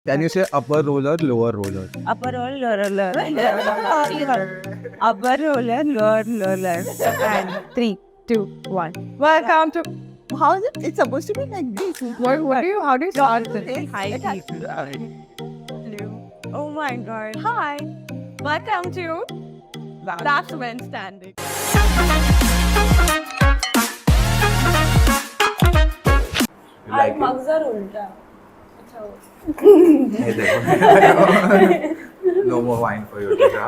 Can you say upper roller, lower roller? Upper roller, upper roller, lower. And 3, 2, 1. Welcome to. How is it? It's supposed to be like this. How do you start this? Hi, hello. Oh my god. Hi. Welcome to Last Man Standing. Like it? मगजर उल्टा Hey, देखो. No more wine for you, Tisha.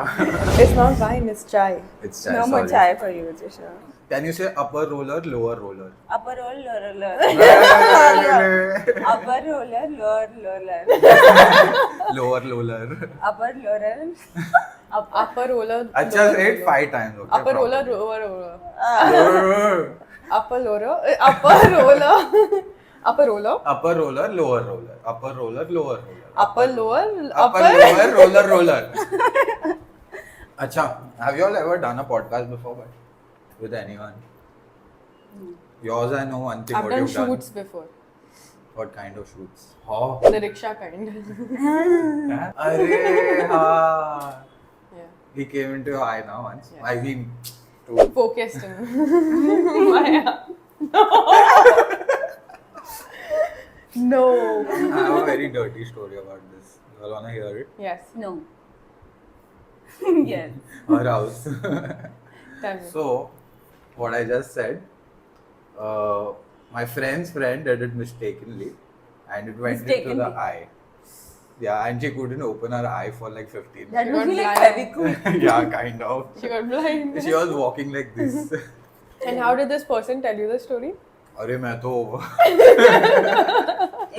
It's not wine, it's chai. It's chai. No more sorry. chai for you, Tisha. Can you say upper roller, lower roller? Upper roller, upper roller, lower. Lower roller. Upper roller. Upper roller. अच्छा, say it 5 times. Okay, Upper roller, properly. lower. Upper roller. Upper roller. Upper roller. Upper roller, lower roller. Upper roller, lower roller. Upper lower. Upper lower, roller. Acha, have you all ever done a podcast before, but with anyone? Yours, I know one thing. I've what done you've shoots before. What kind of shoots? Oh. The rickshaw kind. Arey, हाँ. Yeah. He came into your eye now once. Yes. I mean, two. Focused in my No. I have a very dirty story about this. You all wanna hear it? Yes. No. Yes. Our house. Tell me. So, what I just said, my friend's friend did it mistakenly, and it went into the eye. Yeah, and she couldn't open her eye for like 15 That minutes. would be like blind. Fevicol. Yeah, kind of. She got blind. She was walking like this. And how did this person tell you the story? अरे मैं तो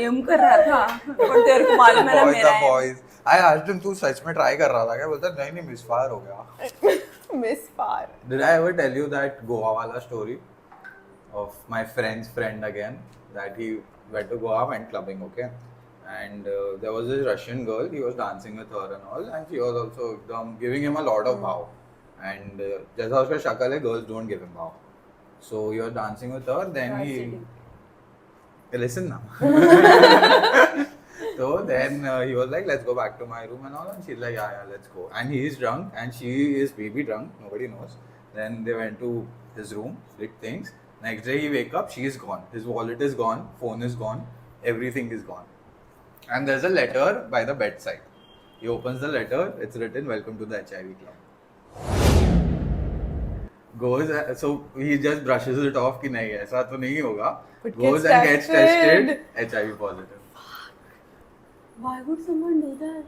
M कर रहा था पर तेरे को मालूम है ना मेरा है boys. I asked him तू सच में try कर रहा था क्या? बोलता नहीं misfire हो गया. Misfire. Did I ever tell you that Goa wala story of my friend's friend again? That he went to Goa, went clubbing, okay? And there was this Russian girl, he was dancing with her and all, and she was also giving him a lot of bow. And जैसा उसका शक्ल है, girls don't give him bow. So you're dancing with her, then listen now. So then he was like, let's go back to my room and all, and she's like, yeah, let's go. And he is drunk, and she is baby drunk, nobody knows. Then they went to his room, did things. Next day he wake up, she is gone. His wallet is gone, phone is gone, everything is gone. And there's a letter by the bedside. He opens the letter, it's written, welcome to the HIV club. Goes, so he just brushes it off कि नहीं ऐसा तो नहीं होगा. But Goes gets and gets tested. tested HIV positive. Why would someone do that?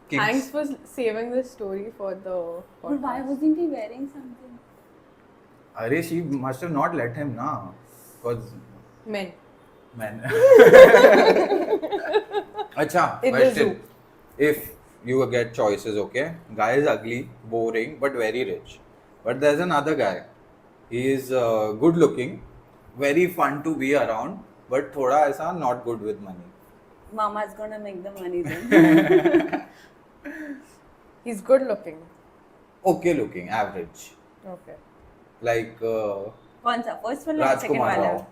Kings. Thanks for saving this story for the But why podcast. wasn't he wearing something? Arey, she must have not let him na, cause Men. man. Acha, In the question. zoo. If you get choices, okay, guy is ugly, boring, but very rich. But there's another guy. He is good looking, very fun to be around, but thoda aisa not good with money. Mama's gonna make the money then. He's good looking. Okay looking, average. Okay. Like कौन सा? First वाला या second Rajkumar वाला? Rao.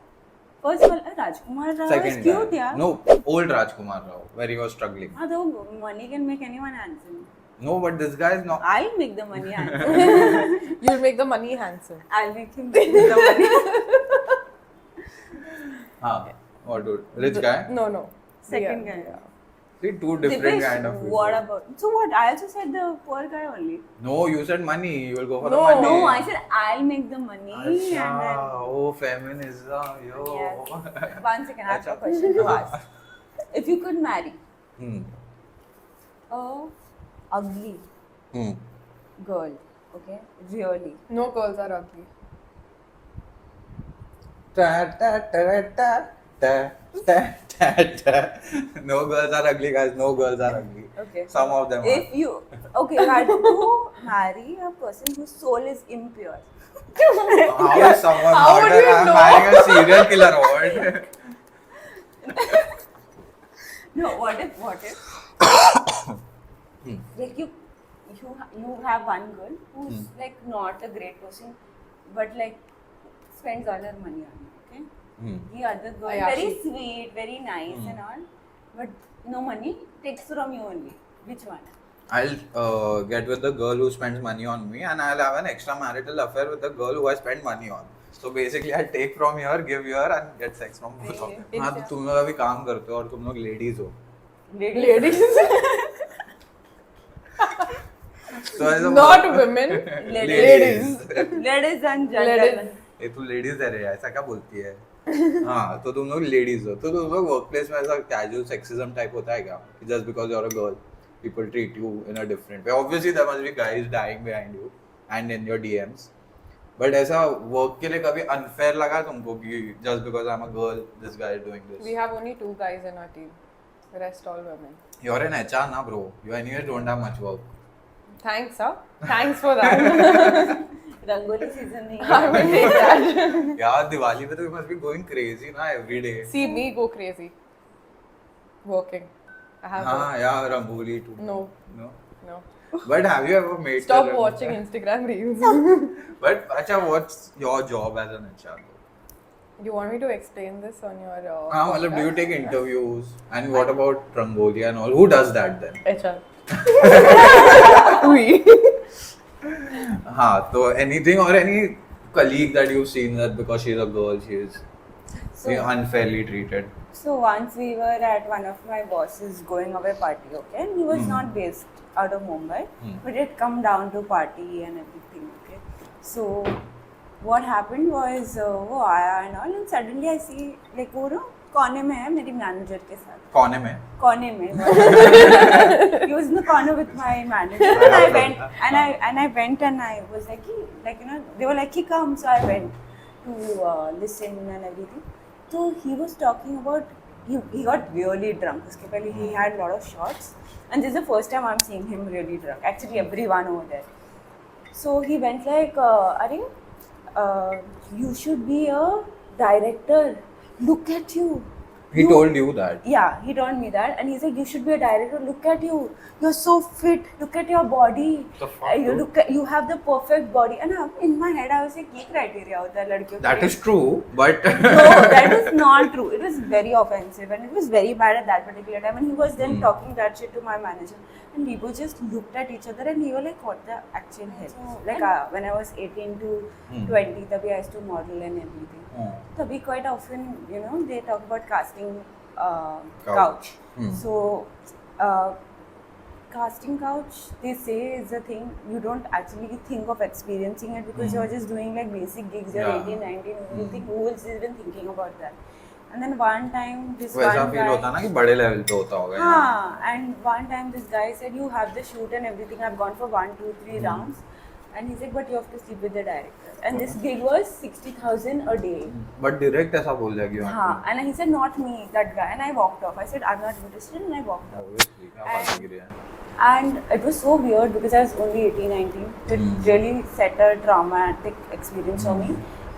First वाला Rajkumar Rao is Second cute guy. यार. No, old Rajkumar Rao, where he was struggling. हाँ तो money can make anyone handsome. No, but this guy is not. I'll make the money handsome. You'll make the money handsome. I'll make him make the money. What dude? Rich guy? No. Second Yeah. guy. See, two different Dipesh, kind of people. what about? So what? I also said the poor guy only. No, you said money. You will go for No, the money. No, I said I'll make the money and Acha, then. oh, feminism, yo. Yes. One second, I have a Acha. question to ask. If you could marry Hmm. a ugly Hmm. girl, okay, really, No girls are ugly. Ta ta ta ta ta ta ta ta. No girls are ugly, guys. No girls are ugly. okay. Some of them are. If you okay, had to marry a person whose soul is impure. How is someone How would murder? you I'm know? marrying a serial killer. What? No, what if like you have one girl who's like not a great person, but like spends all her money on you, okay? Hmm. The other girl, Ayashi. very sweet, very nice and all. But no money, takes from you only. Which one? I'll get with the girl who spends money on me, and I'll have an extramarital affair with the girl who I spend money on. So basically, I'll take from here, give here, and get sex from both of them. हाँ तो तुम लोग अभी काम करते हो और तुम लोग ladies हो. Ladies. So as a Not women. ladies. Ladies and gentlemen. ये तू लेडीज है रे, ऐसा क्या बोलती है? हाँ तो तुम लोग लेडीज हो, तो तुम लोग वर्क प्लेस में ऐसा कैजुअल सेक्सिज्म टाइप होता है क्या? Just because you are a girl people treat you in a different way. Obviously there must be guys dying behind you and in your DMs, but ऐसा work के लिए कभी unfair लगा तुमको कि just because I'm a girl this guy is doing this? We have only 2 guys in our team. The rest all women. You're an HR na bro, you anyways don't have much work. Thanks, sir. Thanks for that. Rangoli season नहीं I will take that. यार दिवाली पे तो you must be going crazy ना every day. See me go crazy. Working. I have हाँ work. यार rangoli too. No. No. But have you ever made? Stop watching Instagram reels. But अच्छा, what's your job as an HR? You want me to explain this on your हाँ मतलब do you podcast? take interviews and what about Rangoli and all? Who does that then? HR. We. हाँ तो anything or any colleague that you've seen that because she's a girl she is being unfairly treated? So once we were at one of my bosses going away party, okay, and he was not based out of Mumbai, but it come down to party and everything, okay. So what happened was वो आया and all, and suddenly I see like वो ना कोने में है मेरी manager के साथ. कोने में? कोने में. He was in the corner with my manager, and I went and I was like you know they were like come, so I went to listen and everything. So he was talking about he got really drunk. उसके पहले he had a lot of shots, and this is the first time I'm seeing him really drunk. Actually, everyone over there. So he went like, "Arey, you should be a director. Look at you." He told you that? Yeah, he told me that, and he's like, "You should be a director. Look at you. You're so fit. Look at your body. The fuck, you have the perfect body." And in my head, I was like, "ये criteria होता है लड़कियों के That लिए." is true, but No, that is not true. It was very offensive, and it was very bad at that particular time. And he was then talking that shit to my manager, and people just looked at each other, and we were like, "What the actual hell?" Like when I was 18 to 20, तभी I used to model and everything. तभी quite often, you know, they talk about casting couch. So casting couch, they say is a thing you don't actually think of experiencing it because you're just doing like basic gigs. You're 18, 19. You think who is even thinking about that? And then one time this वैसा one feel होता guy, ना कि बड़े level पे होता होगा. हाँ, and one time this guy said you have the shoot and everything. I've gone for 1, 2, 3 rounds, and he said but you have to sleep with the director. And this gig was 60,000 a day. But direct ऐसा बोल जाएगी वहाँ हाँ, and he said not me, that guy, and I walked off. I said I'm not interested, and I walked off. Obviously, क्या बात है गिरी है. And it was so weird because I was only 18, 19. It really set a traumatic experience for me.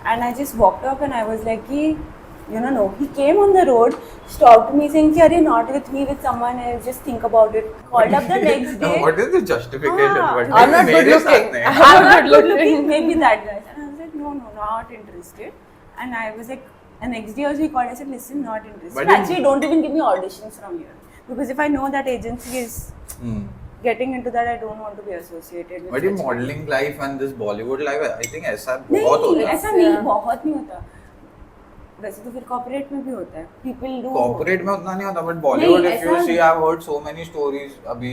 And I just walked off and I was like, no. He came on the road, stopped me saying, "Are you not with me, with someone else? Just think about it." Called up the next day. What is the justification? हाँ, But I'm not good मेरे साथ looking. नहीं. I'm not good looking, maybe that guy. And I was like, no, not interested. And I was like, and next day also he called. I said, listen, not interested. But Actually, don't even give me auditions from here. Because if I know that agency is getting into that, I don't want to be associated with But ये such modeling life and this Bollywood life, I think ऐसा बहुत नहीं, होता है. ऐसा नहीं, बहुत नहीं होता. वैसे तो फिर कॉर्पोरेट में भी होता है. People do. Corporate में उतना नहीं होता, but Bollywood, नहीं, if you ऐसा- see, I've heard so many stories. अभी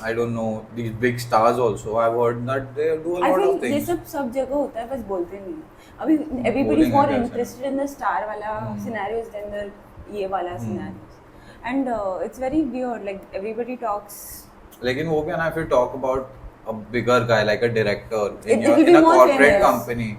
I don't know, these big stars also. I've heard that they do a I lot feel of ये things. सब जगह होता है, बस बोलते नहीं. अभी everybody is बोलेंगे more कैसे? interested in the star वाला scenarios than the ये वाला scenarios. And it's very weird. Like everybody talks. लेकिन वो भी है ना, if you talk about a bigger guy like a director It in will be a more corporate famous. company.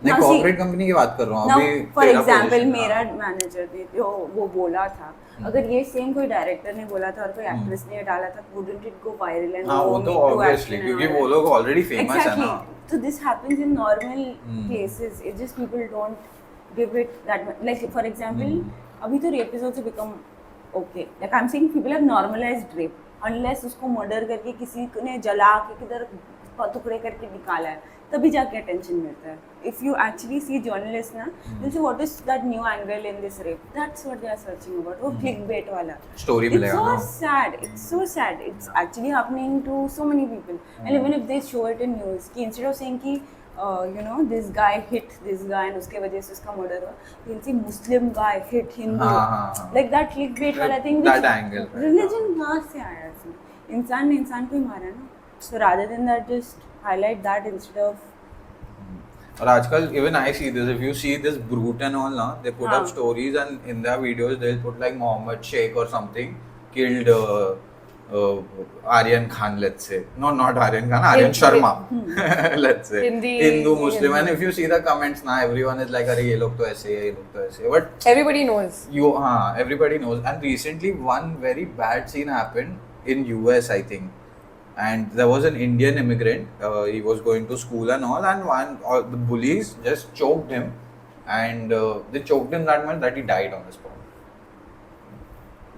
नहीं, Now see- corporate company की बात कर रहा हूँ. Now, अभी for तेरा example, position, मेरा हाँ. मैनेजर भी जो वो बोला था, अगर ये सेम कोई डायरेक्टर ने बोला था और कोई एक्ट्रेस ने डाला था, wouldn't it go viral and हाँ go वो तो Me Too obviously action and क्योंकि all वो that? लोग already famous है Exactly. ना. So this happens in normal cases. It's just people don't give it that much. Like for example, अभी तो rape is also become okay. Like I'm saying, people have normalized rape. Unless उसको murder करके किसी ने जला के किधर टुकड़े करके निकाला है, तभी जाके अटेंशन मिलता है. If you actually see journalists ना, they'll say what is that new angle in this rape? That's what they are searching about. वो clickbait वाला. Story It's मिलेगा so ना. sad. It's so sad. It's actually happening to so many people. And even if they show it in news, कि instead of saying कि you know this guy hit this guy and उसके वजह से उसका murder हुआ, they'll say Muslim guy hit Hindu. हाँ. Like that clickbait वाला thing. That angle. Right. Religion कहाँ से आया इसमें? इंसान ने इंसान को ही मारा ना. So rather than that, just highlight that instead of. और आजकल even I see this, if you see this brute and all now, they put up stories and in their videos they'll put like Mohammed Sheikh or something killed Aryan Khan, let's say. No, not Aryan Khan, Aryan Sharma. Let's say. Hindu Muslim. And if you see the comments now, everyone is like, अरे ये लोग तो ऐसे है, ये लोग तो ऐसे है. But everybody knows. Everybody knows. And recently one very bad scene happened in US, I think. And there was an Indian immigrant, he was going to school and all, and the bullies just choked him, and they choked him that much that he died on the spot.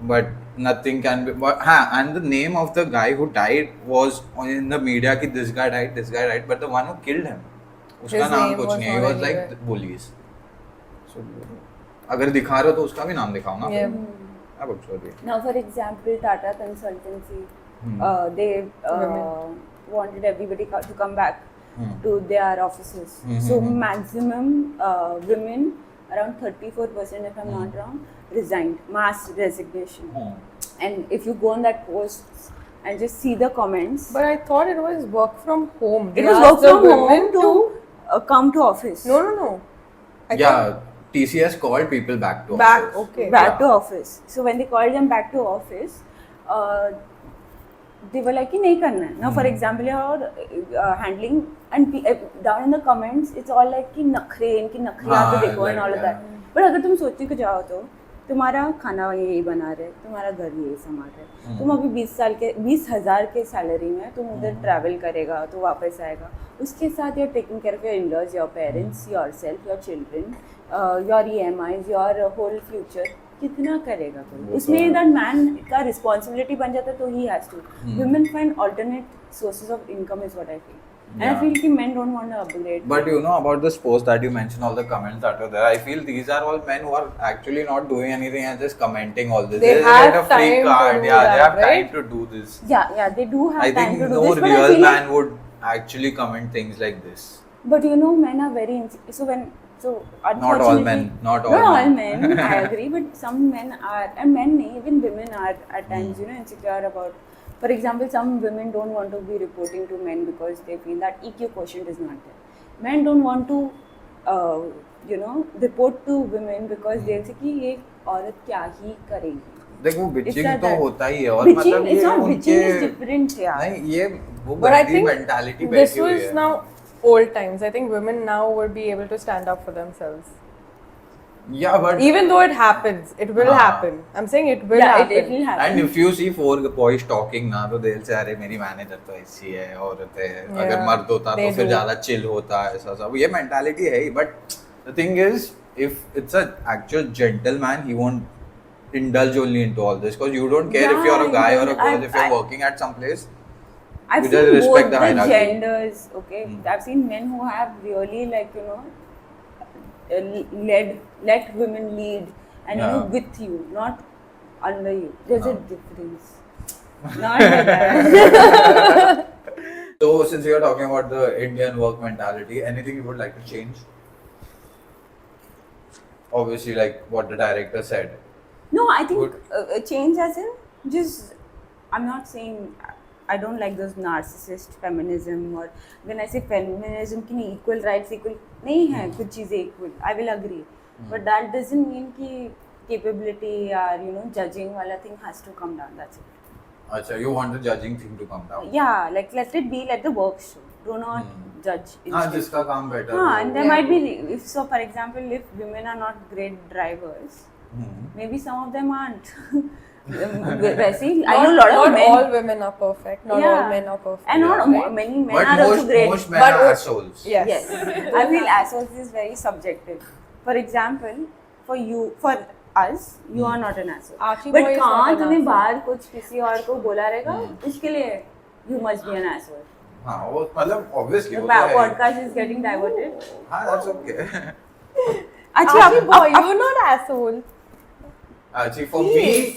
But nothing can be, and the name of the guy who died was in the media कि this guy died, but the one who killed him, उसका नाम कुछ नहीं है, he was like the bullies. So अगर दिखा रहे हो तो उसका भी नाम दिखाओ ना. Now for example, Tata Consultancy. They wanted everybody to come back to their offices. So maximum women, around 34% if I'm not wrong, resigned, mass resignation. And if you go on that post and just see the comments. But I thought it was work from home. It was work from home to come to office. No. TCS called people back to office. Back to office. So when they called them back to office, they were like कि नहीं करना है. Now for example you're handling and down in the comments it's all like कि नखरे इनकी नखरियाँ तो देखो and all of that. But अगर तुम सोचने को जाओ तो तुम्हारा खाना यही बना रहे, तुम्हारा घर यही संभाल रहे, तुम अभी 20,000 के सैलरी में तुम उधर ट्रैवल करेगा तो वापस आएगा, उसके साथ you're taking care of your in-laws, your parents, yourself, your children, your EMIs, your whole future. कितना करेगा कोई? उसमें that man का responsibility बन जाता है तो he has to. Women find alternate sources of income is what I feel. And I feel कि men don't want to upgrade. But you know about this post that you mentioned, all the comments that were there, I feel these are all men who are actually not doing anything and just commenting all this. They have a free time card. to do They have that, time to do this. Yeah, they do have time to do this. I think no real man would actually comment things like this. But you know, men are very not all men. I agree, but some men are, and men, even women are at times, you know, insecure about. For example, some women don't want to be reporting to men because they feel that EQ quotient is not there. Men don't want to, report to women because they say कि ये औरत क्या ही करेगी. देख वो bitching तो होता ही है और मतलब ये bitching is different यार. नहीं ये वो बंदी mentality this was now old times. I think women now would be able to stand up for themselves. Yeah, but even though it happens, it will happen. I'm saying it will happen. It will happen. And if you see 4 boys talking ना तो they'll say अरे मेरी manager तो ऐसी है औरत है, अगर मर्द होता तो फिर ज़्यादा chill होता ऐसा सब. ये mentality है ही. But the thing is, if it's an actual gentleman, he won't indulge only into all this because you don't care if you're a guy or a girl. If you're working at some place, I've seen both the genders. Okay, I've seen men who have really let women lead and with you, not under you. There's a difference. Not like that. So since you are talking about the Indian work mentality, anything you would like to change? Obviously, like what the director said. No, I think change as in just. I'm not saying. I don't like those narcissist feminism or when I say feminism कि नहीं equal rights equal नहीं है कुछ चीज़ें equal. I will agree, but that doesn't mean कि capability or judging वाला thing has to come down. That's it. अच्छा, you want the judging thing to come down? Yeah, like let it be, let the work show. Do not judge. हाँ, जिसका काम better. And there might be for example, if women are not great drivers, maybe some of them aren't. वैसे I know a lot of men. Not all women are perfect. Not all men are perfect. And not many men are also great. Most men are assholes. Yes. I feel assholes is very subjective. For example, for us, you are not an asshole. But कहाँ तूने बाहर कुछ किसी और को बोला रहेगा, उसके लिए you must be an asshole. हाँ वो मतलब obviously The वो तो है ही. podcast is getting diverted. हाँ that's okay. अच्छा boy, you're not asshole. Actually for me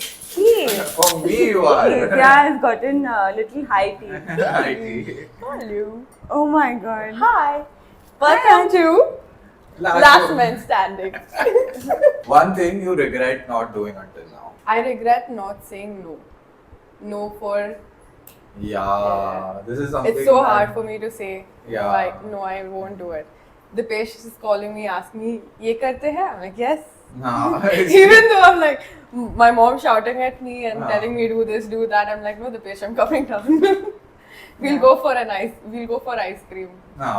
you are. Vidya has gotten a little high tea. IT. Hello. Oh my god. Hi. Welcome to Last Man Standing. One thing you regret not doing until now. I regret not saying no. No for. Yeah, this is something. It's so that- hard for me to say. Yeah. Like no, I won't do it. The patient is calling me, asking me, "ये करते हैं?" I'm like, "Yes." No. Even though I'm like, my mom shouting at me and Ah. telling me do this, do that. I'm like, no, the patient, I'm coming down. We'll go for ice cream. No.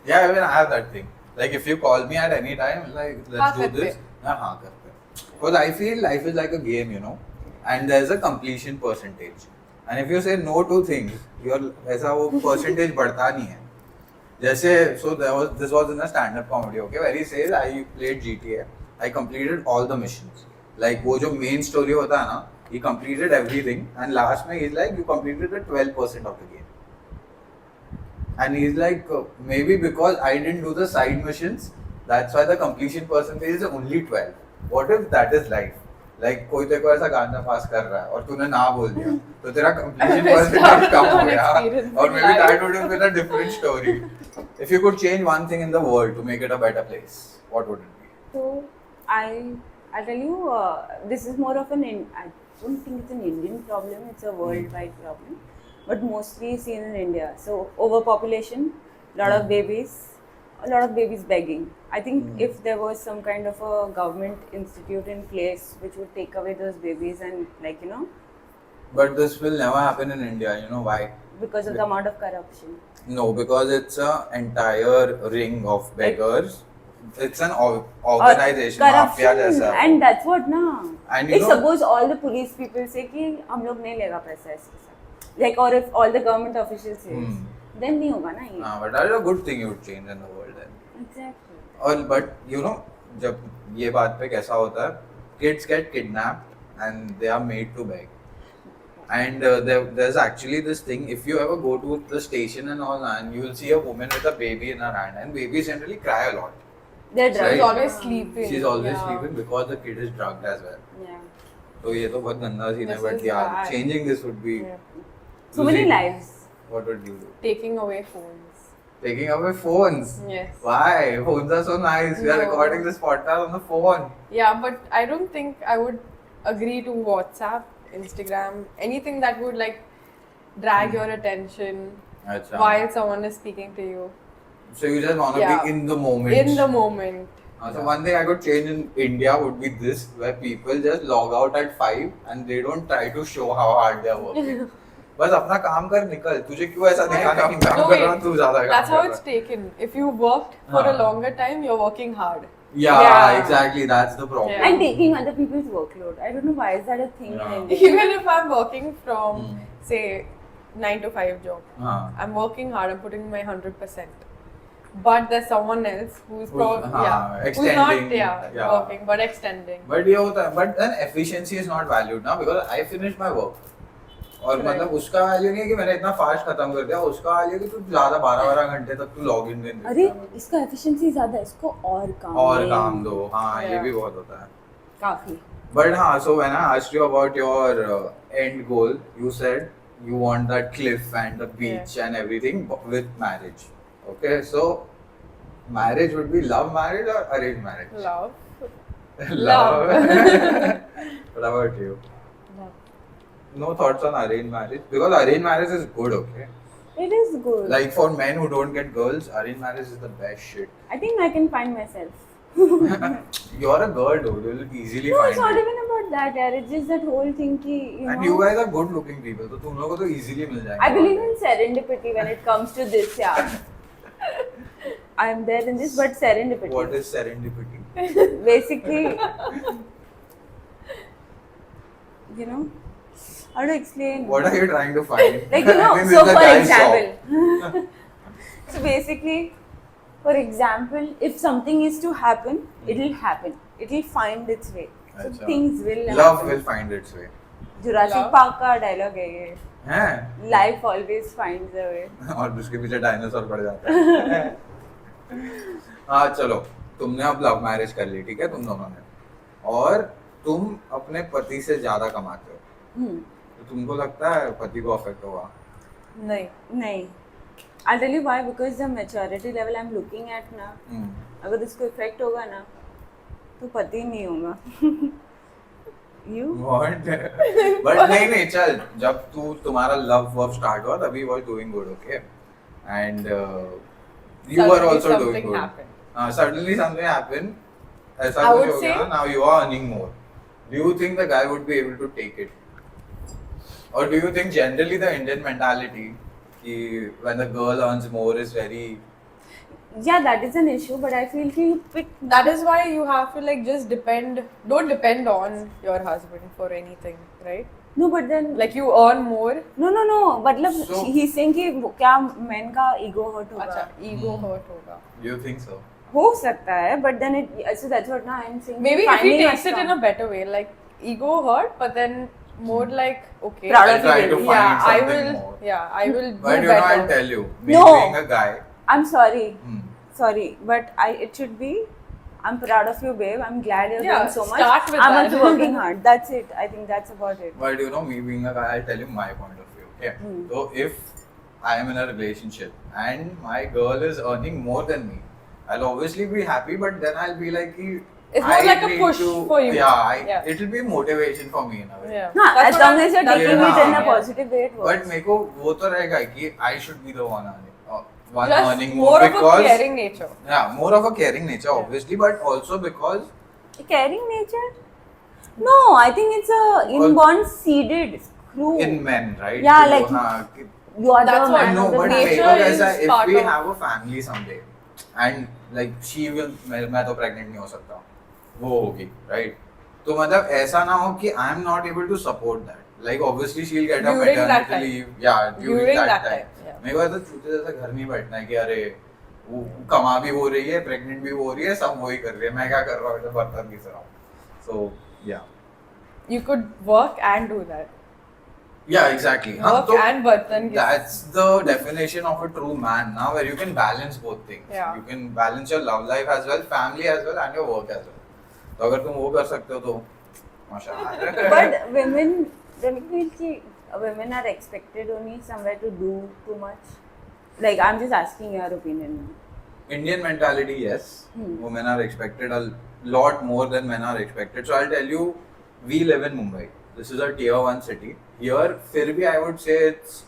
Yeah, even I have that thing. Like if you call me at any time, like let's हाँ do करते. this. हाँ करते. Because I feel life is like a game, you know, and there's a completion percentage. And if you say no to things, your ऐसा वो percentage बढ़ता नहीं है. जैसे so this was in a stand-up comedy, okay, where he says I played GTA, I completed all the missions. Like वो जो main story होता है ना, he completed everything, and last में he's like you completed the 12% of the game. And he's like maybe because I didn't do the side missions, that's why the completion percentage is only 12. What if that is life? Like कोई तेरे को ऐसा गाना पास कर रहा है और तूने ना बोल दिया तो तेरा completion percentage कम हो गया और maybe that would have been a different story. If you could change one thing in the world to make it a better place, what would it be? So I tell you, this is more of I don't think it's an Indian problem. It's a worldwide problem, but mostly seen in India. So overpopulation, lot of babies, a lot of babies begging. I think if there was some kind of a government institute in place which would take away those babies and like But this will never happen in India. You know why? because of the amount of corruption. No, because it's an entire ring of beggars. It's an organization, mafia जैसा. And that's what na. And you If know- suppose all the police people say कि हम लोग नहीं लेगा पैसा इसके साथ, like or if all the government officials say, then नहीं होगा ना ये. But that is a good thing you would change in the world then. Exactly. और but you know जब ये बात पे कैसा होता है, kids get kidnapped and they are made to beg. And there's actually this thing, if you ever go to the station and all, and you'll see a woman with a baby in her hand, and babies generally cry a lot. They're Right. drugged. She's always sleeping. She's always Yeah. sleeping because the kid is drugged as well. Yeah. So ये तो बहुत गंदा scene है, This but is yeah, bad. changing this would be. Yeah. So many losing- lives. What would you do? Taking away phones. Taking away phones. Yes. Why? Phones are so nice. We are No. recording this podcast on the phone. Yeah, but I don't think I would agree to WhatsApp, Instagram, anything that would like drag your attention Achha. while someone is speaking to you. So you just want to Yeah. be in the moment. In the moment. So one thing I could change in India would be this, where people just log out at 5 and they don't try to show how hard they are working. बस अपना काम कर निकल, तुझे क्यों ऐसा दिखाना हम काम No, कर रहा हूँ, wait. तू ज्यादा काम That's how कर it's रहा है. taken. If you worked for a हाँ. longer time, you're working hard. Yeah, Yeah. exactly. That's the problem. Yeah. And taking other people's workload. I don't know why is that a thing Yeah. in India. Even if I'm working from, say, 9 to 5 job, हाँ. I'm working hard, I'm putting my 100%. But there's someone else who's probably, who's extending, not, yeah. working, but extending. But ये होता है, but then efficiency is not valued now because I finished my work. और Right. मतलब उसका value नहीं है कि मैंने इतना फास्ट खत्म कर दिया, उसका वैल्यू कि तू ज्यादा 12 घंटे तक तू लॉग इन दिन अरे इसका एफिशिएंसी ज्यादा है, इसको और काम और दे। काम दो. हाँ, ये Yeah. भी बहुत होता है. काफी. But हाँ, so when I asked you about your end goal, you said you want that cliff and the beach and everything with marriage. Okay, so marriage would be love marriage or arranged marriage? Love. Love. What about you? Love. No thoughts on arranged marriage? Because arranged marriage is good, okay? It is good. Like for men who don't get girls, arranged marriage is the best shit. I think I can find myself. You're a girl, dude. You'll easily No, find it's not it. even about that, yaar. It's just that whole thing ki, And you guys are good looking people, so तुम लोगों को तो easily मिल जाएंगे. I believe in serendipity when it comes to this, yeah. I'm there in this, but serendipity. What is serendipity? Basically, how to explain? What are you trying to find? Like, This is so the for guy's shop. example. So basically, for example, if something is to happen, it'll happen. It'll find its way. So Acha. things will Love happen. will find its way. Jurassic Love? Park का dialogue है ये. हैं Life always finds a way. और उसके पीछे dinosaur पड़ जाता है. हाँ चलो, तुमने अब लव मैरिज कर ली, ठीक है, तुम दोनों ने, और तुम अपने पति से ज्यादा कमाते हो, तो तुमको लगता है पति को अफेक्ट होगा? नहीं. नहीं. I'll tell you why, because the maturity level I'm looking at ना, अगर उसको इफेक्ट होगा ना, तो पति नहीं होगा. You? What? But नहीं चल, जब तुम्हारा लव वर्व स्टार्ट हुआ तभी was doing good, okay, and you were Suddenly also doing something good. happened. Suddenly something happened. ऐसा I कुछ would हो गया, say- now you are earning more. Do you think the guy would be able to take it? Or do you think generally the Indian mentality कि when the girl earns more is very Yeah, that is an issue, but I feel कि pick. That is why you have to like just don't depend on your husband for anything, right? No, but then Like you earn more. no, मतलब So- he's saying कि क्या men का ego hurt होगा. अच्छा, ego hurt होगा. you think so? हो सकता है, but then so that's what now I'm saying. Maybe if he finding takes it in a better way, like ego hurt, but then more like okay. Proud I'll of try you, to baby. find Yeah, I something will. more. Yeah, I will do But you know, better. I'll tell you, me No. being a guy, I'm sorry, hmm, but it should be. I'm proud of you, babe. I'm glad you're Yeah, doing so much. start with I'm that. also working hard. That's it. I think that's about it. but you know, me being a guy, I'll tell you my point of view. Okay, so if I am in a relationship and my girl is earning more than me, I'll obviously be happy, but then I'll be like, कि It's more I like a need push to, for you. Yeah, it'll be motivation for me in a way. Yeah. हाँ, That's as what long I'm- as you're that's taking what it I'm in a saying, yeah. positive way, it But works. मेरे को वो तो रहेगा कि I should be the one Plus, earning more of a because caring nature. yeah, more of a caring nature, obviously, but also because Caring nature? No, I think it's a inborn seeded screw. in men, right? Yeah, तो, like- हाँ, कि You are That's the what- man no, of the but family. nature देखो कैसा is है, if part we of- have a family someday and like she will, मैं तो pregnant नहीं हो सकता, वो होगी, right? तो मतलब ऐसा ना हो कि I am not able to support that. Like obviously she'll get a During that maternity time. leave, yeah, during that time. yeah. मेरे को ऐसा चूते जैसा घर नहीं बैठना है कि अरे वो कमा भी हो रही है, प्रेग्नेंट भी हो रही है, सब वही कर रही है, मैं क्या कर रहा हूँ, इधर बर्तन घिस रहा हूँ. So yeah. You could work and do that. Yeah, exactly. हाँ, Work तो and bartan. that's the definition of a true man now, where you can balance both things. Yeah. You can balance your love life as well, family as well, and your work as well. तो अगर तुम वो कर सकते हो तो माशाल्लाह. But women, don't you feel कि women are expected only somewhere to do too much? Like, I'm just asking your opinion. Indian mentality, yes. Women are expected a lot more than men are expected. So I'll tell you, we live in Mumbai. This is a tier 1 city. Here, फिर भी I would say it's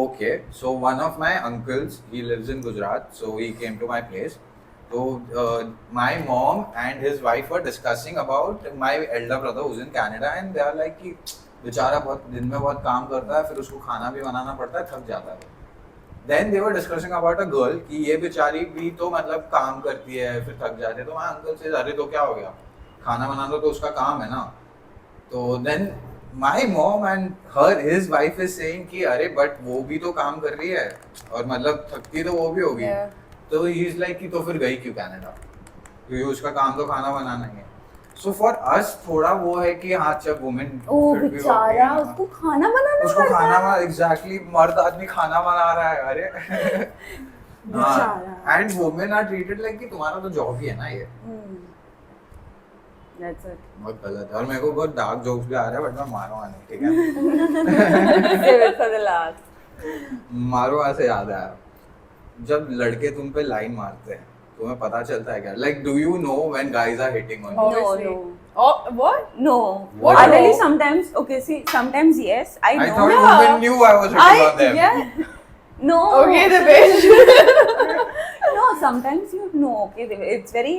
okay. So one of my uncles, he lives in Gujarat, so he came to my place. So my mom and his wife were discussing about my elder brother who's in Canada, and they are like कि बेचारा बहुत दिन में बहुत काम करता है, फिर उसको खाना भी बनाना पड़ता है, थक जाता है. Then they were discussing about a girl कि ये बेचारी भी तो मतलब काम करती है, फिर थक जाती है. तो my uncle says अरे तो क्या हो गया, खाना बनाना तो उसका काम है ना. तो then my mom and his wife is saying कि अरे but वो भी तो काम कर रही है और मतलब थकती तो वो भी होगी. Yeah. तो he is like कि तो फिर गई क्यों कनाडा, क्योंकि उसका काम तो खाना बनाना ही है. So for us थोड़ा वो है कि हाँ जब women ओ बेचारा, उसको खाना बनाना उसको पड़ता खाना है. बना एग्जैक्टली मर्द आदमी खाना बना रहा है अरे. बेचारा. And women are treated like कि तुम्हारा तो जॉब ही है ना ये. That's it. बहुत गलत है. और मेरे को बहुत डार्क जोक्स भी आ रहे हैं बट मैं मारूंगा नहीं, ठीक है. Save it for the last. मारो ऐसे याद आया, जब लड़के तुम पे लाइन मारते हैं तुम्हें पता चलता है क्या? Like do you know when guys are hitting on you? Obviously. no. Oh, what? No. What? I really sometimes, okay, see, sometimes yes, I I know. thought Yeah. women knew I was hitting on them. Yeah. No. Okay, the bitch. No, sometimes you know, okay, it's very,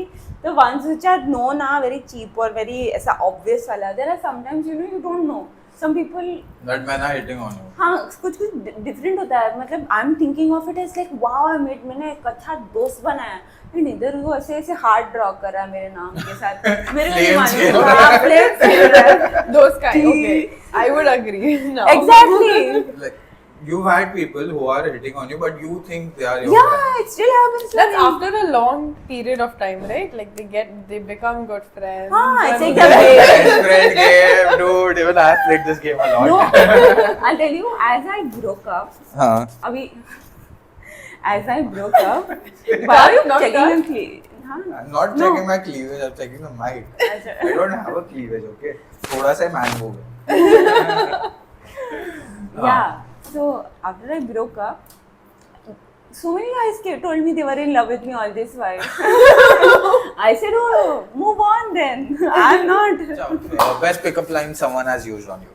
the ones which are known are very cheap or very ऐसा obvious वाला. There are sometimes, you know, you don't know. Some people, That men are hitting on you. हाँ कुछ different होता है. मतलब I'm thinking of it as like wow, मैंने एक अच्छा दोस्त बनाया. लेकिन इधर वो ऐसे हार्ट ड्रॉ कर रहा है मेरे नाम के साथ. मेरे को नहीं Flames मालूम. खेल हाँ, flames खेल रहा है. Those kind. Okay. I would agree. No. Exactly. Like you've had people who are hitting on you, but you think they are your Yeah, friend. it still happens. to That's me. after a long period of time, right? Like they become good friends. Ah, it's and like the way. Best friend game, dude. Even I've played this game a lot. No, I'll tell you, as I broke up, as I broke up, why are you Not checking that. your cleavage? Huh? I'm not No. checking my cleavage, I'm checking the mic. I don't have a cleavage, okay? थोड़ा सा man move. Yeah. So after I broke up, so many guys told me they were in love with me all this while. I said, "Oh, move on then. I'm not." Best pickup line someone has used on you.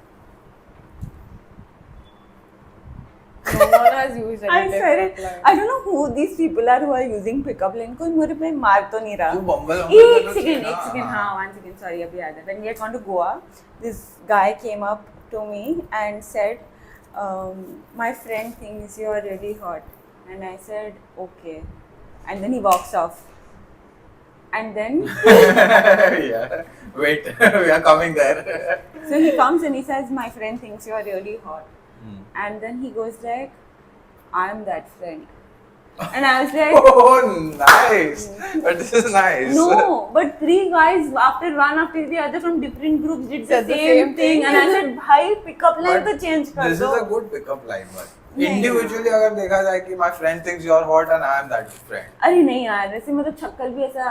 No one has used any I swear it. pickup line. I don't know who these people are who are using pickup line. कोई मुझे पे मार तो नहीं रहा. तू बम्बल एक second, हाँ, 1 second, sorry, अभी याद है. When we had gone to Goa, this guy came up to me and said, my friend thinks you are really hot. And I said, okay. And then he walks off. And then, Yeah. Wait, we are coming there. so he comes and he says, my friend thinks you are really hot. And then he goes like, I'm that friend. And I was like, Oh, nice. But this is nice. no, but 3 guys after one after the other from different groups did the Said the same same thing. thing. And I said, bhai, pick up line But to change kar This is do. a good pickup line, but नहीं. individually अगर देखा जाए कि my friend thinks you are hot and I am that friend. अरे नहीं यार, ऐसे मतलब छक्कल भी ऐसा.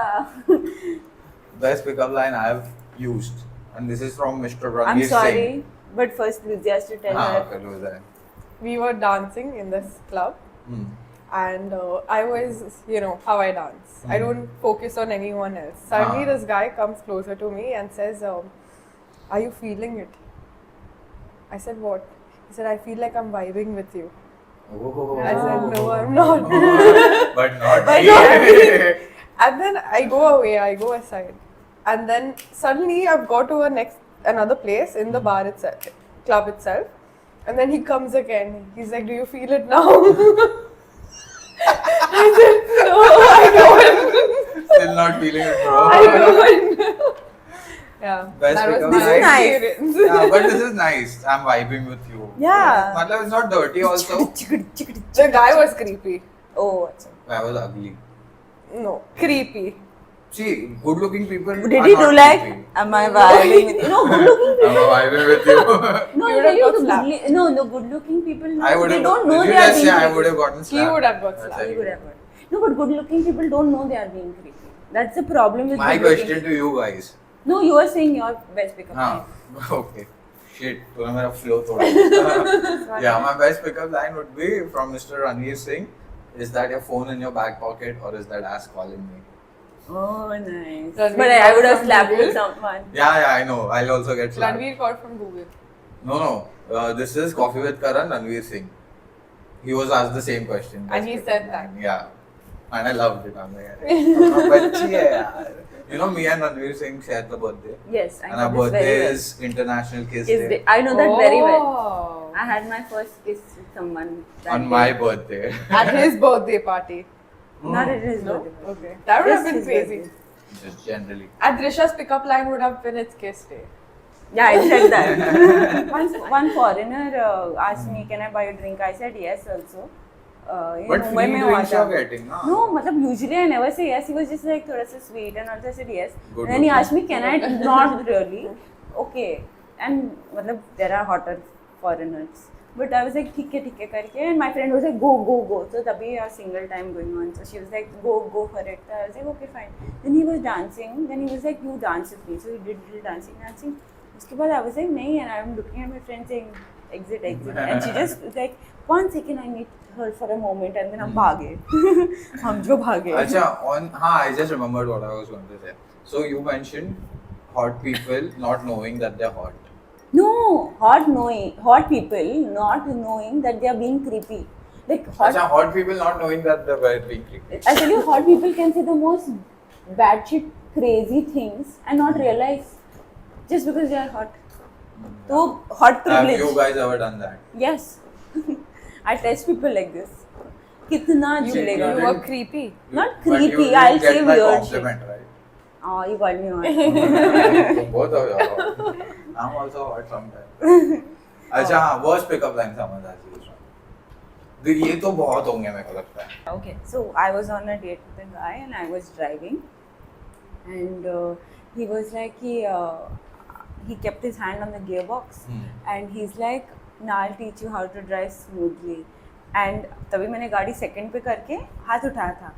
Best pickup line I have used, and this is from Mr. I'm Ranveer sorry, Singh. but first Lucia has to tell हाँ, her. okay, do that. We were dancing in this club. And I was, how I dance. I don't focus on anyone else. Suddenly, this guy comes closer to me and says, "Are you feeling it?" I said, "What?" He said, "I feel like I'm vibing with you." Oh. I said, "No, I'm not." But not But me. not And then I go away. I go aside, and then suddenly I've got to another place in the bar itself, club itself, and then he comes again. He's like, "Do you feel it now?" I said, "No, I don't." Still not feeling it, bro. I don't. Yeah, Best that was pickup my This is nice. experience. Yeah, but this is nice. I'm vibing with you. Yeah. Matlab, it's not dirty also. The guy was creepy. Oh, अच्छा. I was ugly. No, creepy. See, good looking people Did are he not do like, creepy. am I vibing with you? No, good looking people. I'm vibing with you. No, You I would tell you, have the got good, no, good looking people, no, I would they have. don't know Did they you are just being say I creepy. would have gotten He slapped? would have got That's slapped. very He would good. have got. No, but good looking people don't know they are being creepy. That's the problem with My good looking. question to you guys. No, you are saying your best pickup line. Okay. Shit, तूने मेरा flow तोड़ा. Yeah, my best pickup line would be from Mr. Ranveer Singh. Is that your phone in your back pocket or is that ass calling me? Oh, nice. Ranveer But I would have from slapped Google. with someone. Yeah, I know. I'll also get slapped. Ranveer got from Google. No. This is Coffee with Karan, Ranveer Singh. He was asked the same question. And he Best said pickup that. line. Yeah. And I loved it. I'm like, "अरे, बच्ची है यार." You know, me and Ranveer Singh shared the birthday. Yes, I And know our this birthday very well. is International Kiss Kiss Day. day. I know that very well. Oh. I had my first kiss with someone. that On day. my birthday. At his birthday party. Not at his No? birthday. Okay. That would have Just been his crazy. birthday. Just generally. At Drisha's pickup line would have been its kiss day. Yeah, I said that. One foreigner asked me, can I buy a drink? I said yes also. But Mumbai free में drinks हुआ you're था. getting, no? No, मतलब usually I never say yes. He was just like थोड़ा सा sweet and also I said yes. Good And then he looking. asked me, can I? Not really. Okay. And मतलब there are hotter foreigners. But I was like ठीक है करके and my friend was like go. So तभी a single time going on. So she was like go for it. So I was like okay fine. Then he was dancing. Then he was like you dance with me. So he did little dancing. उसके बाद I was like नहीं and I'm looking at my friend saying exit and she just was like 1 second I need her for a moment and then हम भागे हम जो भागे Acha, I just remembered what I was going to say. So you mentioned hot people not knowing that they're hot. no hot people not knowing that they are being creepy like Hot people not knowing that they're being creepy. I tell you hot people can say the most batshit crazy things and not realize just because they are hot so hot Have privilege you guys ever done that? yes I test people like this कितना You चलेगा were creepy. Not But you creepy, didn't I'll get say my weird compliment, right? oh you got me on Both of you are hot. I'm also hot sometimes. Acha, worst pickup line someone has used. ये तो बहुत होंगे मेरे को लगता है. Okay, so I was on a date with a guy and I was driving, and he was like he kept his hand on the gearbox and he's like, "Now I'll teach you how to drive smoothly." And तभी मैंने गाड़ी second पे करके हाथ उठाया था,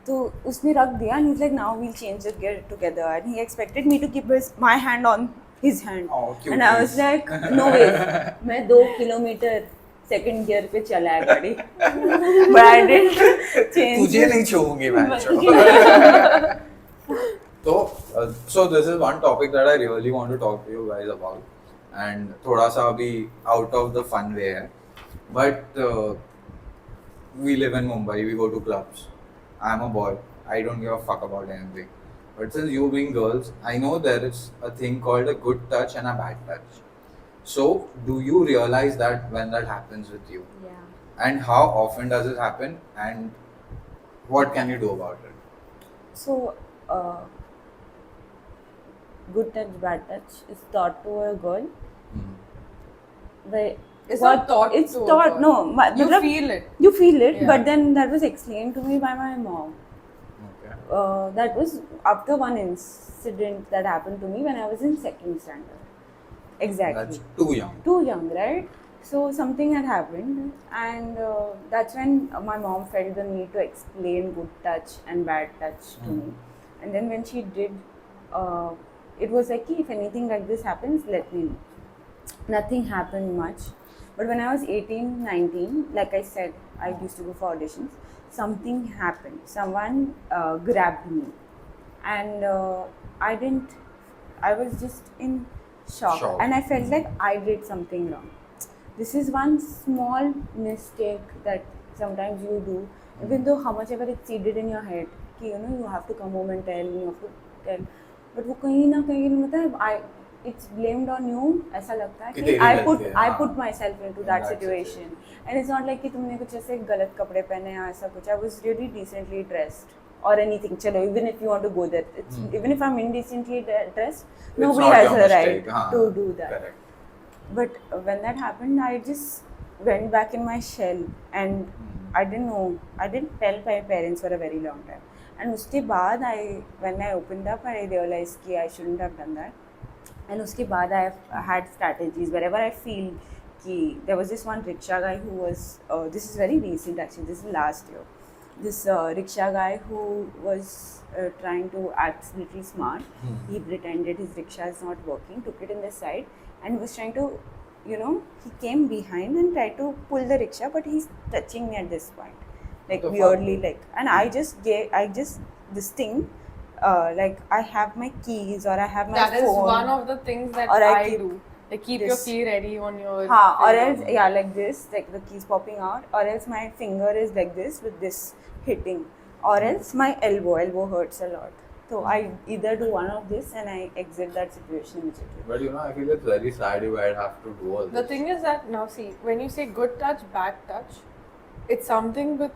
तो उसने रख दिया and he's like, "Now we'll change the gear together." And he expected me to keep my hand on his hand, Oh, cute and I was like, "No way." मैं 2 किलोमीटर सेकंड गियर पे चला है गाड़ी, but I didn't change. तुझे नहीं छूऊंगी मैं. So this is one topic that I really want to talk to you guys about, and थोड़ा सा अभी out of the fun way है, but we live in Mumbai, we go to clubs. I'm a boy, I don't give a fuck about anything. But since you being girls, I know there is a thing called a good touch and a bad touch. So do you realize that when that happens with you? Yeah. And how often does it happen? And what can you do about it? So, good touch, bad touch is taught to a girl. But It's not taught It's to a taught. girl. No, You matlab, feel it. You feel it, Yeah. but then that was explained to me by my mom. Okay. That was after one incident that happened to me when I was in second standard. Exactly. That's too young. Too young, right? So something had happened, and that's when my mom felt the need to explain good touch and bad touch to me. And then when she did, it was like, if anything like this happens, let me know. Nothing happened much. But when I was 18, 19, like I said, I used to go for auditions. Something happened. Someone grabbed me, and I was just in shock. And I felt like I did something wrong. This is one small mistake that sometimes you do, even though how much ever it's seeded in your head, कि you have to come home and tell, you have to tell. But वो कहीं ना कहीं मतलब it's blamed on you. ऐसा लगता है कि I put myself into that situation, and it's not like कि तुमने कुछ ऐसे गलत कपड़े पहने या ऐसा कुछ. I was really decently dressed or anything. चलो, even if you want to go there, even if I'm indecently dressed, nobody has a right to do that. Correct. But when that happened, I just went back in my shell, and I didn't know. I didn't tell my parents for a very long time. And uske baad, when I opened up, I realized that I shouldn't have done that. And uske baad, I had strategies. Wherever I feel that there was this one rickshaw guy who was, this is very recent actually, this is last year. This rickshaw guy who was trying to act a little smart. He pretended his rickshaw is not working, took it in the side, and was trying to, he came behind and tried to pull the rickshaw, but he's touching me at this point, like weirdly, like, and this thing, like I have my keys or I have my phone. That is one of the things that I do. Like keep your key ready on your or else, like this, like the keys popping out, or else my finger is like this with this hitting, or else my elbow hurts a lot. So I either do one of this and I exit that situation immediately. But I feel it's very sad you might have to do all this. The thing is that now see, when you say good touch, bad touch, it's something with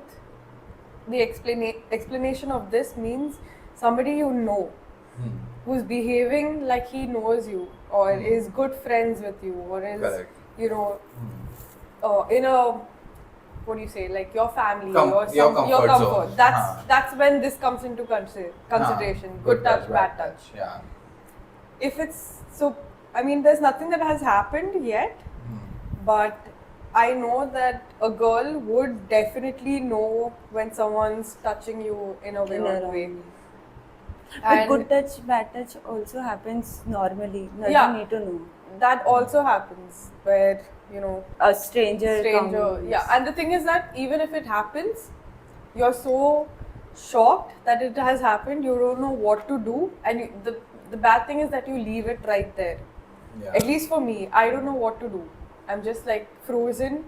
the explanation of this means somebody you know who's behaving like he knows you or is good friends with you or is Correct. In a what do you say, like your family or your comfort zone. That's when this comes into consideration. Good touch, bad touch. Yeah. If it's so, I mean, there's nothing that has happened yet, but I know that a girl would definitely know when someone's touching you in a weird way. But good touch, bad touch also happens normally. You need to know. That also happens where, a stranger comes. Yeah, and the thing is that even if it happens, you're so shocked that it has happened, you don't know what to do, and the bad thing is that you leave it right there. Yeah. At least for me, I don't know what to do. I'm just like frozen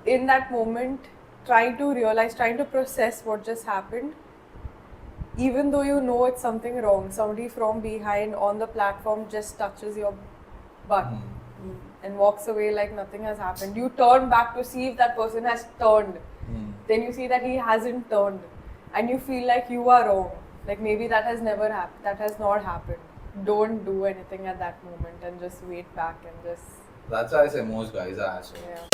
in that moment, trying to realize, trying to process what just happened. Even though you know it's something wrong, somebody from behind on the platform just touches your butt and walks away like nothing has happened. You turn back to see if that person has turned. Then you see that he hasn't turned, and you feel like you are wrong. Like maybe that has never happened. That has not happened. Don't do anything at that moment and just wait back and just. That's why I say most guys are assholes. Yeah.